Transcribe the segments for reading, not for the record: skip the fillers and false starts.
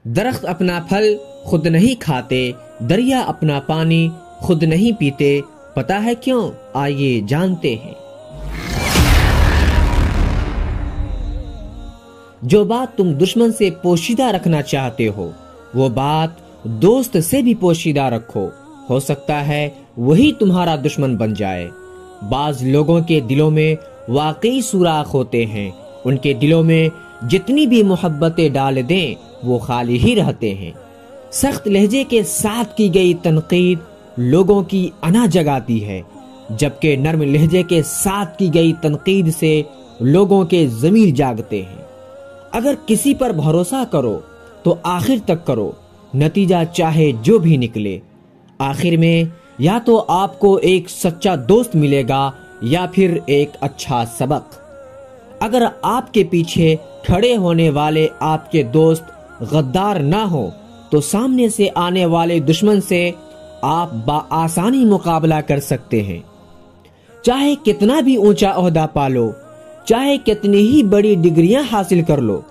درخت اپنا پھل خود نہیں کھاتے، دریا اپنا پانی خود نہیں پیتے، پتا ہے کیوں؟ آئیے جانتے ہیں۔ جو بات تم دشمن سے پوشیدہ رکھنا چاہتے ہو، وہ بات دوست سے بھی پوشیدہ رکھو، ہو سکتا ہے وہی تمہارا دشمن بن جائے۔ بعض لوگوں کے دلوں میں واقعی سوراخ ہوتے ہیں، ان کے دلوں میں جتنی بھی محبتیں ڈال دیں وہ خالی ہی رہتے ہیں۔ سخت لہجے کے ساتھ کی گئی تنقید لوگوں کی انا جگاتی ہے، جبکہ نرم لہجے کے ساتھ کی گئی تنقید سے لوگوں کے ضمیر جاگتے ہیں۔ اگر کسی پر بھروسہ کرو تو آخر تک کرو، نتیجہ چاہے جو بھی نکلے۔ آخر میں یا تو آپ کو ایک سچا دوست ملے گا یا پھر ایک اچھا سبق۔ اگر آپ کے پیچھے کھڑے ہونے والے آپ کے دوست غدار نہ ہو تو سامنے سے آنے والے دشمن سے آپ بآسانی مقابلہ کر سکتے ہیں۔ چاہے کتنا بھی اونچا عہدہ پالو، چاہے کتنی ہی بڑی ڈگریاں حاصل کر لو،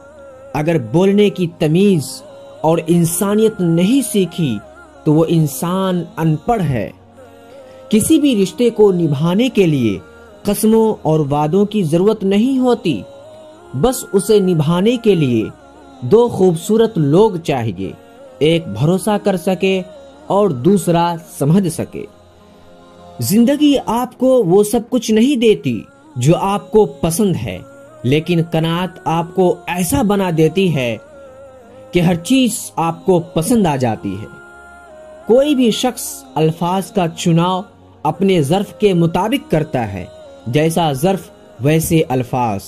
اگر بولنے کی تمیز اور انسانیت نہیں سیکھی تو وہ انسان ان پڑھ ہے۔ کسی بھی رشتے کو نبھانے کے لیے قسموں اور وعدوں کی ضرورت نہیں ہوتی، بس اسے نبھانے کے لیے دو خوبصورت لوگ چاہیے، ایک بھروسہ کر سکے اور دوسرا سمجھ سکے۔ زندگی آپ کو وہ سب کچھ نہیں دیتی جو آپ کو پسند ہے، لیکن قناعت آپ کو ایسا بنا دیتی ہے کہ ہر چیز آپ کو پسند آ جاتی ہے۔ کوئی بھی شخص الفاظ کا چناؤ اپنے ظرف کے مطابق کرتا ہے، جیسا ظرف ویسے الفاظ،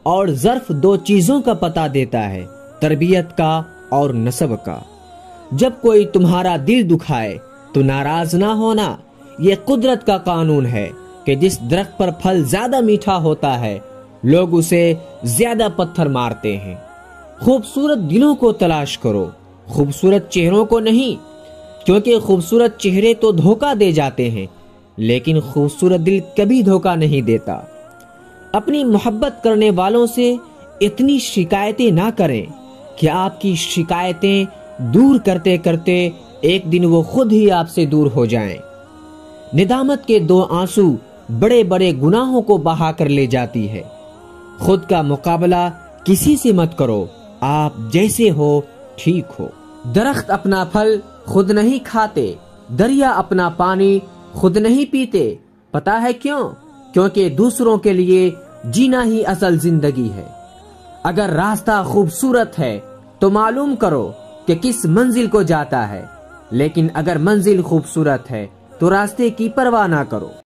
اور ظرف دو چیزوں کا پتہ دیتا ہے، تربیت کا اور نسب کا۔ جب کوئی تمہارا دل دکھائے تو ناراض نہ ہونا، یہ قدرت کا قانون ہے کہ جس درخت پر پھل زیادہ میٹھا ہوتا ہے لوگ اسے زیادہ پتھر مارتے ہیں۔ خوبصورت دلوں کو تلاش کرو، خوبصورت چہروں کو نہیں، کیونکہ خوبصورت چہرے تو دھوکہ دے جاتے ہیں لیکن خوبصورت دل کبھی دھوکہ نہیں دیتا۔ اپنی محبت کرنے والوں سے اتنی شکایتیں نہ کریں کہ آپ کی شکایتیں دور کرتے کرتے ایک دن وہ خود ہی آپ سے دور ہو جائیں۔ ندامت کے دو آنسو بڑے بڑے گناہوں کو بہا کر لے جاتی ہے۔ خود کا مقابلہ کسی سے مت کرو، آپ جیسے ہو ٹھیک ہو۔ درخت اپنا پھل خود نہیں کھاتے، دریا اپنا پانی خود نہیں پیتے، پتا ہے کیوں؟ کیونکہ دوسروں کے لیے جینا ہی اصل زندگی ہے۔ اگر راستہ خوبصورت ہے تو معلوم کرو کہ کس منزل کو جاتا ہے، لیکن اگر منزل خوبصورت ہے تو راستے کی پرواہ نہ کرو۔